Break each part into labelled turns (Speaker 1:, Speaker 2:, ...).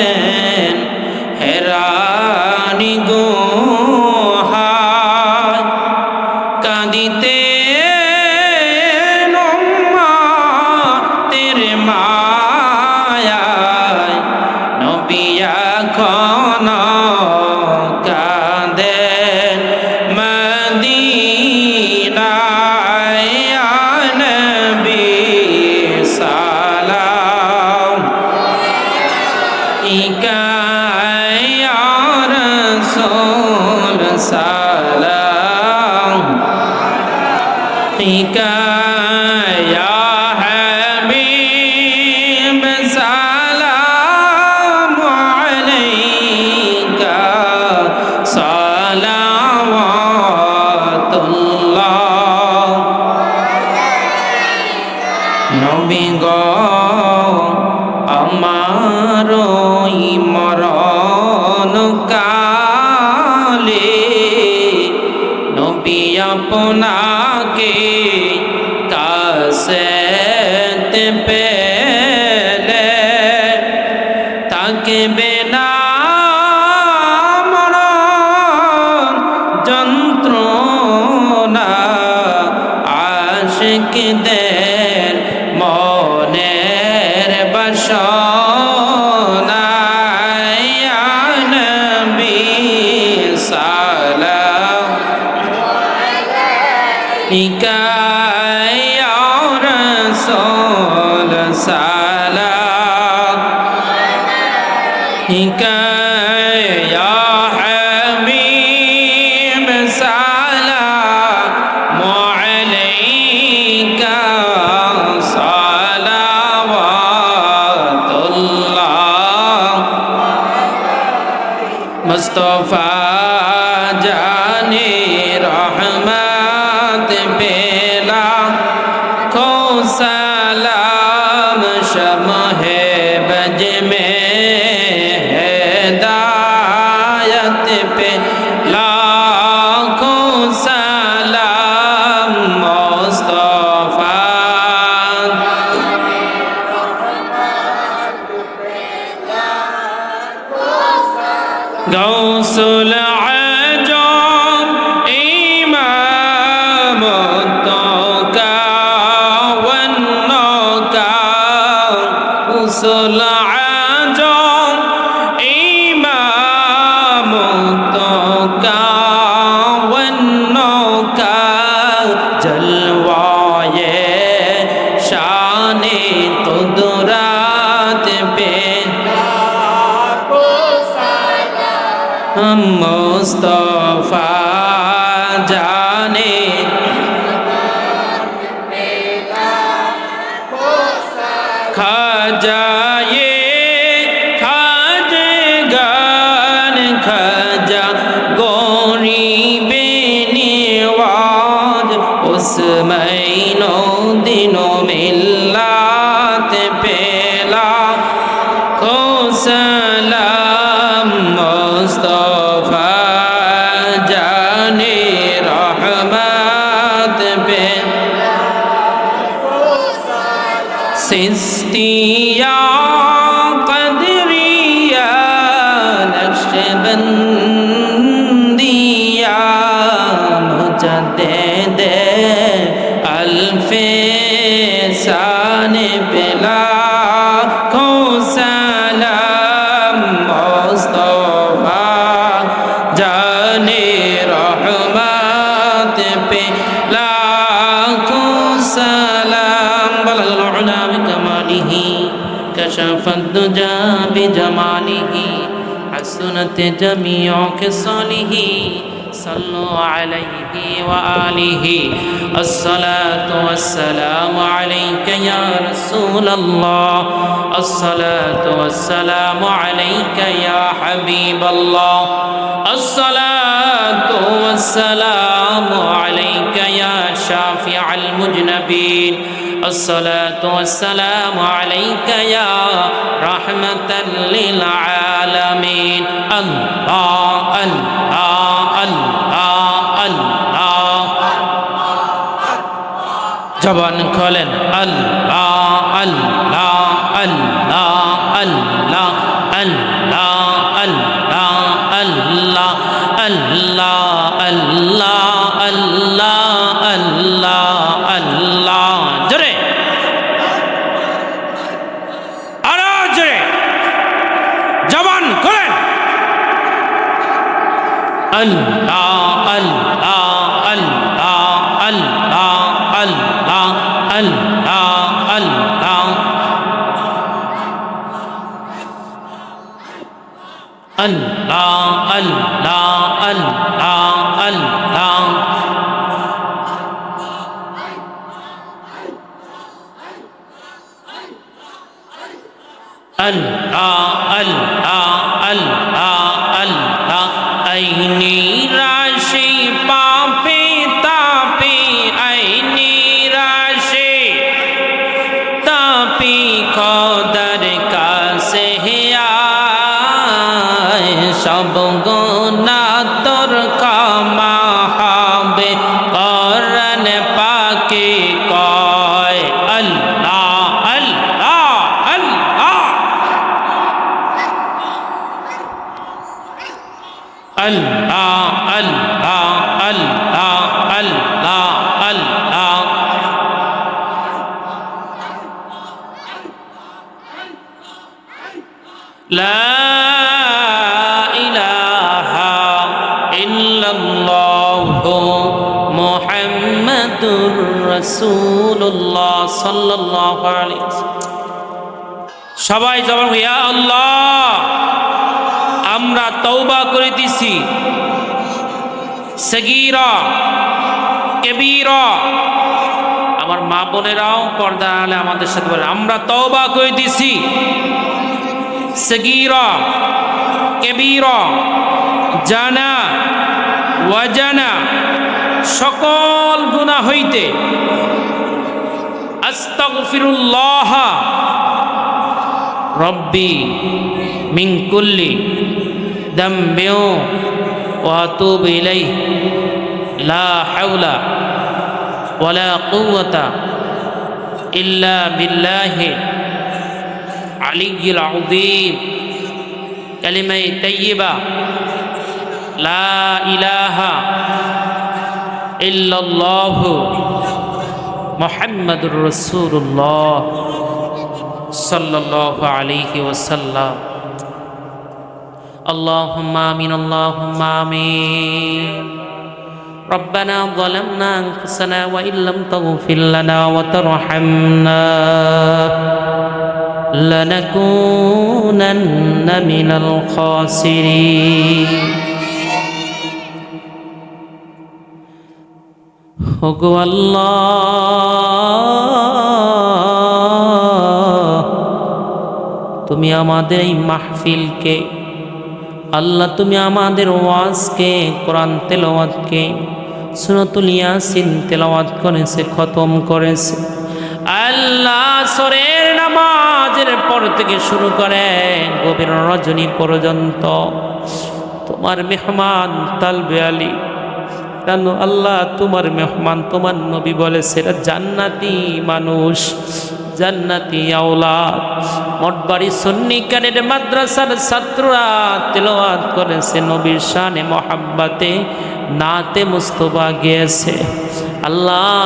Speaker 1: দেন হেরানি গুহায় কাঁদিতে উম্মতের মায়ায় নবী এখন কাঁদেন মদিনায় ইয়া নবী সালাম আলাইকা ইয়া রাসূল সালাম আলাইকা ইয়া হাবিব সালাম আলাইকা সালাওয়াতুল্লাহ নবী গো আমার মরণ কালে নবী আপনাকে কাছেতে পেলে থাকবে না মরণ যন্ত্রণা আশিকদের মনের বাসনা ইয়া নবী সালাম আলাইকা ইয়া রাসূল সালাম আলাইকা ইয়া হাবিব সালাম আলাইকা সালাওয়াতুল্লাহ মুস্তাফা জানে রহমত পেলা খো সালাম শমহে বজ में हिदायत पे लाखों सलाम मुस्तफा गौसुल आजम इमाम का वन्नो का गौसुल आजम इमाम का वन्नो का जलवाए शाने कुदरत पे हम मुस्तफा जाने खाजाए खाजे गान खाजा गरीबे निवाज उस महीनों दिनों मिल्लात पेला खो सलाम मुस्तफा जाने रहमत पे सिस्तिया कदरिया नक्शबंदिया मुजद्दिद अल्फे शान बिला खो सलाम मुस्तफा जाने रहमत पे लाखों सलाम बलगल उला बिकमालिही कशफ الدجى بجماله حسنت جميع خصاله صلوا عليه وآله الصلاة والسلام عليك يا رسول الله الصلاة والسلام عليك يا حبيب الله الصلاة والسلام عليك يا شافع المذنبين الصلاة والسلام عليك يا رحمة للعالمين الله الله الله الله জবান খোলেন আল্লাহ আল্লাহ আল্লাহ আল্লাহ আল্লাহ আল্লাহ আল্লাহ আল্লাহ আল্লাহ আল্লাহ আল্লাহ আল্লাহ আল্লাহ আল্লাহ আল্লাহ আল্লাহ আল্লাহ আল্লাহ আল্লাহ আল্লাহ আইনি রাশি পাপে তাপে আইনি রাশি তাপি খোদার কাছে আয় সব গুনাহ তোর ক্ষমা হবে কোরআন পাকে কয় আল্লাহ আল্লাহ আল্লাহ আল্লাহ আল্লাহ আল্লাহ আল্লাহ আল্লাহ লা ইলাহা ইল্লাল্লাহু মুহাম্মাদুর রাসূলুল্লাহ সাল্লাল্লাহু আলাইহি ওয়াসাল্লাম। সবাই জবান ইয়া আল্লাহ, আমরা তওবা করিতেছি সগীরা কবীরা। আমার মা বোনেরাও পর্দা আলে আমাদের সাথে বলে আমরা তওবা করিতেছি সগীরা কবীরা জানা ওয়াজানা সকল গুনাহ হইতে আস্তাগফিরুল্লাহ রব্বি মিন কুল্লি দামবিন ওয়া আতুবু ইলাইহি লা হাওলা ওয়ালা কুওয়াতা ইল্লা বিল্লাহি আলিয়্যিল আযীম। কালিমায়ে তাইয়্যিবা লা ইলাহা ইল্লাল্লাহু মুহাম্মাদুর রাসূলুল্লাহ সাল্লাল্লাহু আলাইহি ওয়াসাল্লাম। اللهم آمين اللهم آمين. ربنا ظلمنا أنفسنا وإن لم تغفر لنا وترحمنا لنكونن من الخاسرين. ওগো আল্লাহ, তুমি আমাদের এই মাহফিলকে আল্লাহ, তুমি আমাদের ওয়াজকে কোরআন তেলাওয়াতকে সূরাতুল ইয়াসিন তেলাওয়াত করেছে, খতম করেছে আল্লাহ। আসরের নামাজের পর থেকে শুরু করে গভীর রজনী পর্যন্ত তোমার মেহমান তালবে আলী কেন আল্লাহ, তোমার মেহমান, তোমার নবী বলেছে এরা জান্নাতি মানুষ, জান্নাতি আওলাদ। মঠবাড়ি সুন্নি কানের মাদ্রাসার ছাত্ররা তেলাওয়াত করেছে নবীর শানে মোহাব্বতে নাতে মুস্তফা গিয়েছে আল্লাহ।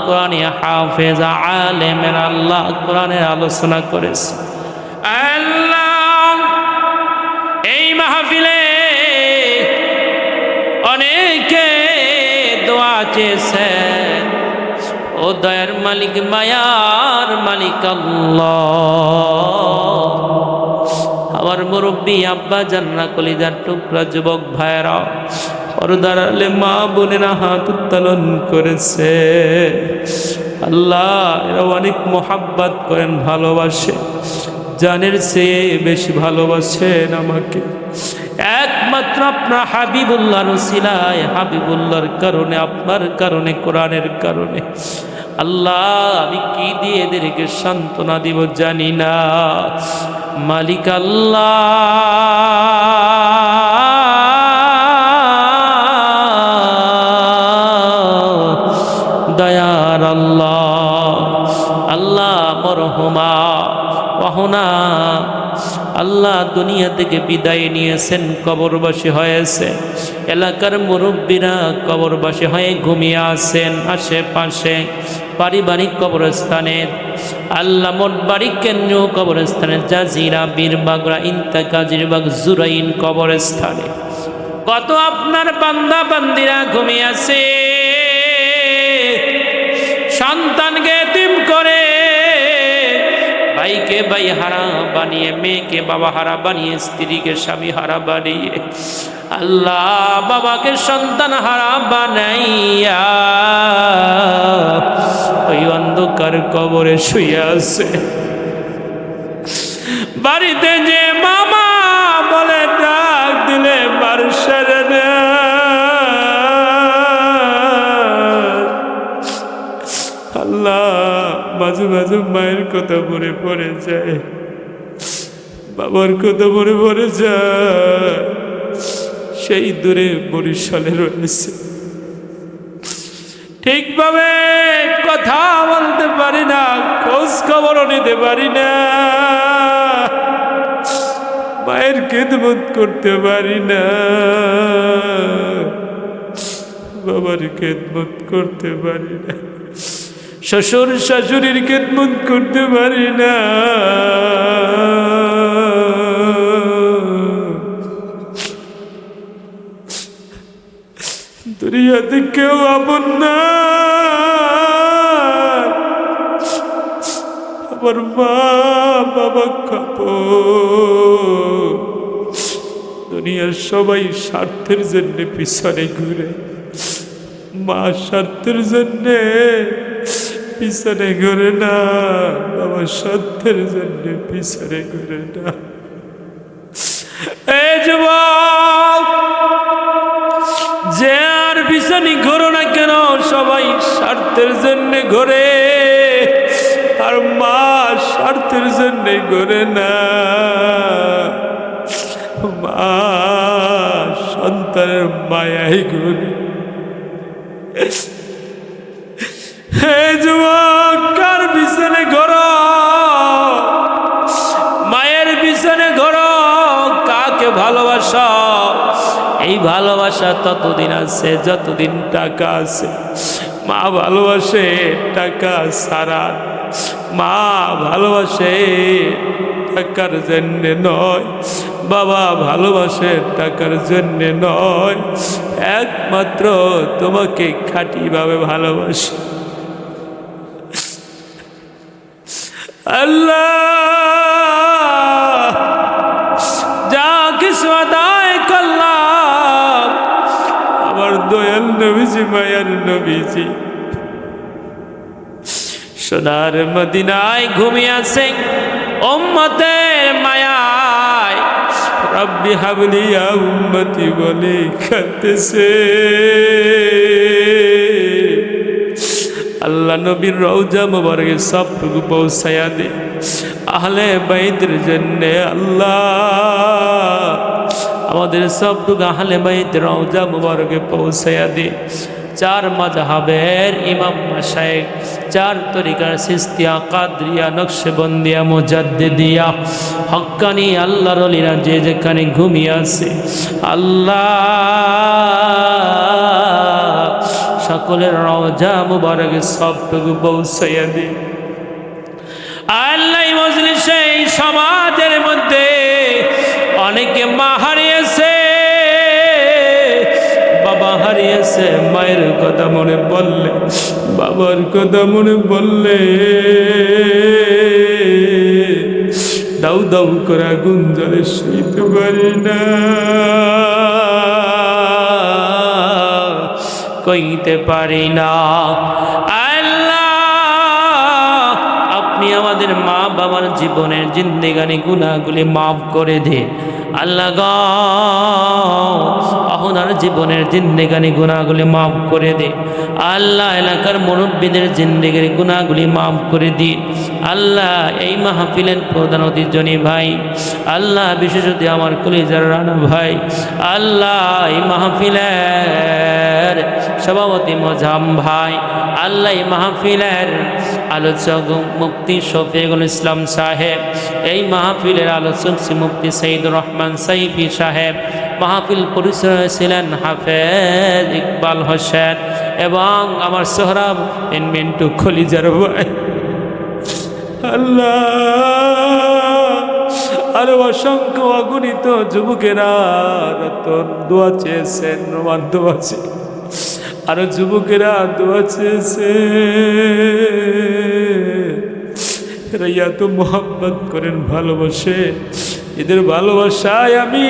Speaker 1: কোরআনে হাফেজ আলেমের আল্লাহ কোরআনের আলোচনা করেছে আল্লাহ। এই মাহফিলে অনেকে দোয়া চেয়েছেন, ও দয়ার মালিক মায়ার মালিক আল্লাহ, আমার মুরব্বী আব্বা জান্না কলিজার টুকরা যুবক ভাইরা পর্দার আলে মা বোনেরা হাত উত্তোলন করেছে আল্লাহ। এরা অনেক মোহাব্বত করেন, ভালোবাসে, জানের চেয়ে বেশি ভালোবাসেন আমাকে। একমাত্র আপনার হাবিবুল্লাহর ওসিলায়, হাবিবুল্লাহর কারণে, আপনার কারণে, কোরআনের কারণে আল্লাহ আমি কি দিয়ে এদেরকে সান্ত্বনা দিব জানি না। মালিক আল্লাহ, দয়ার আল্লাহ, আল্লাহ মরহুমা ওয়াহনা আল্লাহ দুনিয়া থেকে বিদায় নিয়েছেন, কবরবাসী হয়েছে। এলাকার মুরব্বীরা কবরবাসী হয়ে ঘুমিয়ে আছেন আশেপাশে পারিবারিক কবরস্থানে আল্লাহ। মঠবাড়ি কেন্দ্রীয় কবরস্থানে জাজিরা, বীরবাগরা, ইন্তা, কাজিরবাগ, জুরাইন কবরস্থানে কত আপনার বান্দা বান্দিরা ঘুমিয়ে আছে, সন্তানকে এতিম করে, ভাইকে ভাই হারা বানিয়ে, মেয়েকে বাবা হারা বানিয়ে, স্ত্রীকে স্বামী হারা বানিয়ে, আল্লাহ বাবাকে সন্তান হারা বানাইয়া ওই অন্ধকার কবরে শুয়ে আছে। বাড়িতে যে মামা বলে ডাক দিলে বার সারে না। আল্লাহ মাঝে মাঝে মায়ের কথা মনে পড়ে যায়, বাবার কথা মনে পড়ে যায়। সেই দূরে বরিশালে রয়েছে, ঠিকভাবে কথা বলতে পারি না, খোঁজ খবরও নিতে পারি না, মায়ের খেদমত করতে পারি না, বাবার খেদমত করতে পারি না, শ্বশুর শাশুড়ির খেদমত করতে পারি না। দুনিয়াতে কেউ আপন না, আমার মা বাবা কাপড়। দুনিয়ার সবাই স্বার্থের জন্য পিছনে ঘুরে, মা স্বার্থের জন্য পিছনে ঘুরে না, বাবা স্বার্থের জন্য পিছনে ঘুরে না। এই যুবক, যে আর পিছনে ঘোরো না কেন, সবাই স্বার্থের জন্য ঘোরে, আর মা স্বার্থের জন্য ঘোরে না। মা সন্তানের মায়াই ঘোরে। হে যুবক, কার পিছনে ঘোরো? মায়ের পিছনে ঘোরো। কাকে ভালোবাসো? এই ভালোবাসা ততদিন আছে যতদিন টাকা আছে। মা ভালোবাসে টাকা ছাড়া, মা ভালোবাসে টাকার জন্য নয়, বাবা ভালোবাসে টাকার জন্য নয়, একমাত্র তোমাকে খাঁটিভাবে ভালোবাসে। আল্লাহ যা কিছু আদায় করলাম আমার দয়াল নবীজি, মায়ার নবীজি সোনার মদিনায় ঘুমিয়ে আছে উম্মতের মায়ায়। রব্বি হাবলি ইয়া উম্মতি বলে কাঁদতেছে। আল্লাহ নবীর রওজা মুবারকে সবটুকু পৌঁছায়া দে আহলে বাইতের জন্য। আল্লাহ আমাদের সবটুকু আহলে বাইতের রওজা মুবারকে পৌঁছায়া দে। চার মাযহাবের ইমাম মাশায়েখ, চার তরিকার সিস্তিয়া, কাদরিয়া, নকশবন্দিয়া, মুজাদ্দিদিয়া, হক্কানি আল্লাহর ওলিরা যে যেখানে ঘুমিয়ে আছে, আল্লাহ সকলের রওজা মুবারকে সবটুকু পৌঁছাইয়া দে। আল্লাহ মজলিসে এই সমাজের মধ্যে অনেকে মা হারিয়েছে, বাবা হারিয়েছে। মায়ের কথা মনে পড়লে, বাবার কথা মনে পড়লে দাউ দাউ করে আগুন জ্বলে শুইতে পারি না, কইতে পারি না। আল্লাহ আপনি আমাদের মা বাবার জীবনের জিন্দেগানি গুনাহগুলি মাফ করে দে। আল্লাহ গো আপনার জীবনের জিন্দেগানি গুনাহগুলি মাফ করে দে। আল্লাহ এলাকার মুরব্বীদের জিন্দেগির গুনাহগুলি মাফ করে দিন। আল্লাহ এই মাহফিলের প্রধান অতিথি ভাই, আল্লাহ বিশেষত আমার কলিজার রানা ভাই, আল্লাহ এই মাহফিলের সভাপতি মোজাম ভাই, আল্লাহ এই মাহফিলের আলোচক মুফতি শফিকুল ইসলাম সাহেব, এই মাহফিলের আলোচক মুফতি সঈদুর রহমান সাইফি সাহেব, মাহফিল পরিচয় ছিলেন হাফেজ ইকবাল হোসেন এবং আমার সোহরাব মিন্টু খলিজার ভাই। আল্লাহ আরো অসংখ্য অগণিত যুবকেরা রতন দোয়া চেয়েছেন, রোমান দোয়া চেয়ে আরো যুবকেরা দোয়া চেয়েছে। এরা এত মোহাব্বত করেন, ভালোবাসে, এদের ভালোবাসায় আমি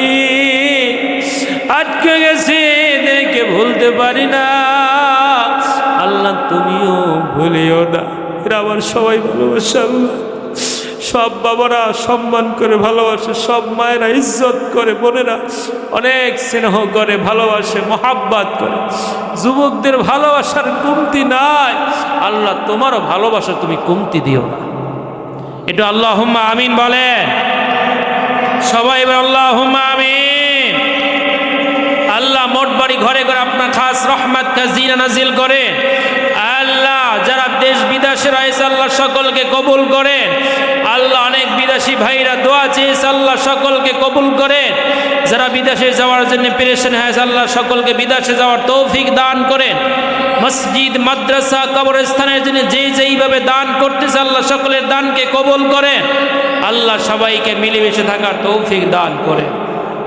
Speaker 1: আটকে গেছি, এদেরকে ভুলতে পারি না। আল্লাহ তুমিও ভুলিও না, এরা আমার সবাই ভালোবাসে। আল্লাহ সব বাবারা সম্মান করে ভালোবাসে, সব মায়েরা ইজ্জত করে, বোনেরা অনেক স্নেহ করে, ভালোবাসে, মোহাব্বত করে। যুবকদের ভালোবাসার কমতি নাই। আল্লাহ তোমারও ভালোবাসা তুমি কমতি দিও না। একটু আল্লাহুম্মা আমিন বলেন সবাই, এবার আল্লাহুম্মা আমিন। আল্লাহ মোট বাড়ি ঘরে ঘরে আপনার খাস রহমত খাজিনা নাজিল করেন। আল্লাহ যারা দেশ বিদেশে রয়েছে আল্লাহ সকলকে কবুল করেন। আল্লাহ অনেক বিদেশি ভাইরা দোয়া চেয়েছে, আল্লাহ সকলকে কবুল করেন। যারা বিদেশে যাওয়ার জন্য পেরেশান হয়েছে আল্লাহ সকলকে বিদেশে যাওয়ার তৌফিক দান করেন। মসজিদ মাদ্রাসা কবরস্থানের জন্য যেইভাবে দান করতেছে আল্লাহ সকলের দানকে কবুল করেন। আল্লাহ সবাইকে মিলেমিশে থাকার তৌফিক দান করেন।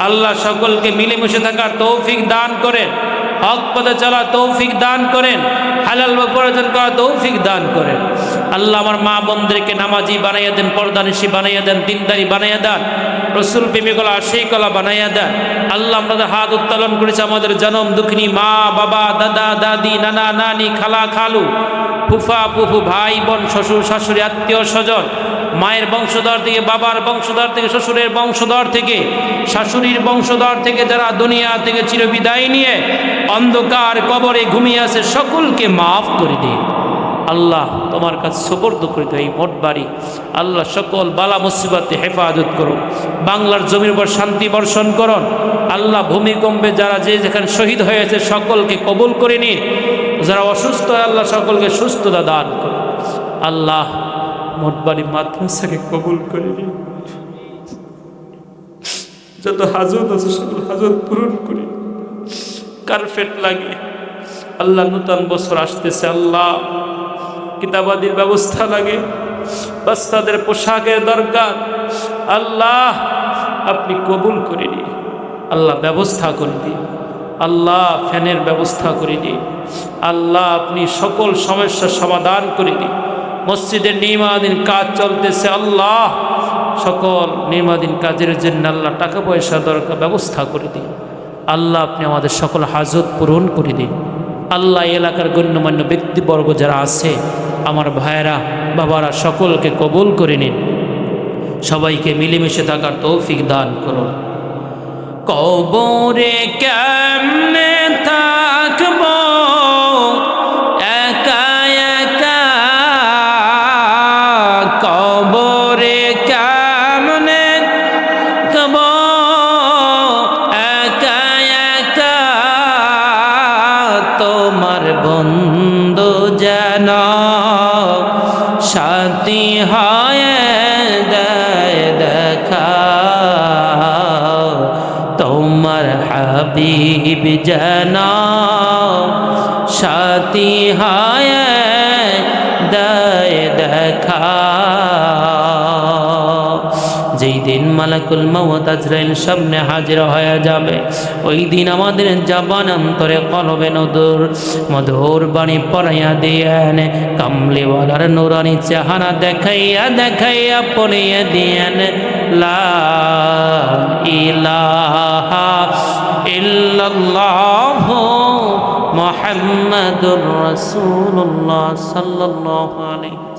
Speaker 1: আল্লাহ সকলকে মিলেমিশে থাকার তৌফিক দান করেন। হক পথে চলা তৌফিক দান করেন। হালাল উপার্জন করা তৌফিক দান করেন। আল্লাহ আমার মা বোনদেরকে নামাজি বানাইয়া দেন, পর্দানিশী বানাইয়া দেন, দিনদারি বানাইয়া দেন, রসুল প্রেমিকলা আশিকলা বানাইয়া দেন। আল্লাহ আমাদের হাত উত্তোলন করেছে আমাদের জনম দুঃখিনী মা বাবা, দাদা দাদি, নানা নানি, খালা খালু, ফুফা ফুফু, ভাই বোন, শ্বশুর শাশুড়ি, আত্মীয় স্বজন, মায়ের বংশধর থেকে, বাবার বংশধর থেকে, শ্বশুরের বংশধর থেকে, শাশুড়ির বংশধর থেকে, যারা দুনিয়া থেকে চিরবিদায় নিয়ে অন্ধকার কবরে ঘুমিয়ে আছে সকলকে মাফ করে দিন। আল্লাহ তোমার কাছে সুপর্দ করে দিও এই মোট বাড়ি। আল্লাহ সকল বালা মুসিবতে হেফাজত করো। বাংলার জমির উপর শান্তি বর্ষণ করুন। আল্লাহ ভূমিকম্পে যারা যেখানে শহীদ হয়েছে সকলকে কবুল করে নিন। যারা অসুস্থ আল্লাহ সকলকে সুস্থতা দান করুন। আল্লাহ মোট বাড়ি মাদ্রাসাকে কবুল করে নিন। যত হাজত আছে সকল হাজত পূরণ করি। কার্পেট লাগে আল্লাহ, নূতন বছর আসতেছে আল্লাহ কিতাবাদির ব্যবস্থা লাগে, বাচ্চাদের পোশাকের দরকার আল্লাহ আপনি কবুল করে নিন। আল্লাহ ব্যবস্থা করে দিন। আল্লাহ ফ্যানের ব্যবস্থা করে দিন। আল্লাহ আপনি সকল সমস্যার সমাধান করে দিন। মসজিদের নির্মাণাধীন কাজ চলতেছে আল্লাহ, সকল নির্মাণাধীন কাজের জন্য আল্লাহ টাকা পয়সা দরকার ব্যবস্থা করে দিন। আল্লাহ আপনি আমাদের সকল হাজত পূরণ করে দিন। আল্লাহ এলাকার গণ্যমান্য ব্যক্তিবর্গ যারা আছে আমার ভাইয়েরা বাবারা সকলকে কবুল করে নিন। সবাইকে মিলেমিশে থাকার তৌফিক দান করুন। কবরে কেমনে থাকবো একা একা, কবরে কেমনে থাকবো একা একা, তোমার বন্ধু যেন সাথী হয় দেয় দেখা, তোমার হাবিব যেন সাথী হয় দেয় দেখা। যেই দিন মালাকুল মউত আজরাইল সামনে হাজির হয়ে যাবে ওই দিন আমাদের জবান অন্তরে কলবে মধুর বাণী পড়াইয়া দিয়েন, কামলিওয়ালার নুরানি চেহারা দেখাইয়া দেখাইয়া পড়িয়ে দিয়েন লা ইলাহা ইল্লাল্লাহু মুহাম্মাদুর রাসূলুল্লাহ সাল্লাল্লাহু আলাইহি